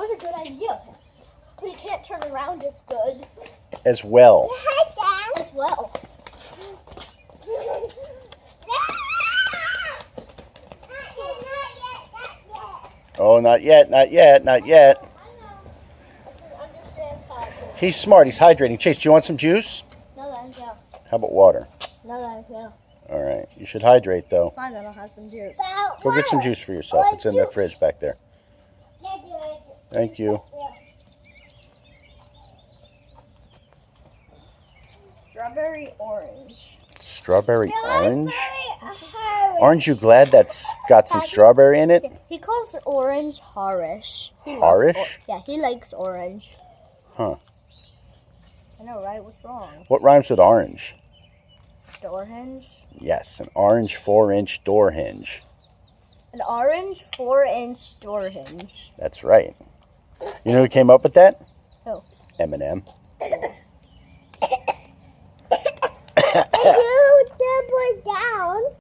was a good idea. But he can't turn around as good. As well. As well. Oh, not yet, not yet, not yet. Understand that. He's smart. He's hydrating. Chase, do you want some juice? No, thank you. How about water? No, thank you. All right. You should hydrate, though. Fine, then I'll have some juice. Go get some juice for yourself. It's in the fridge back there. Thank you. Strawberry orange. Strawberry orange? Aren't you glad that's got some strawberry in it? He calls orange harish. Harish? Yeah, he likes orange. Huh. I know, right? What's wrong? What rhymes with orange? Door hinge? Yes, an orange 4-inch door hinge. An orange 4-inch door hinge. That's right. You know who came up with that? Who? Eminem.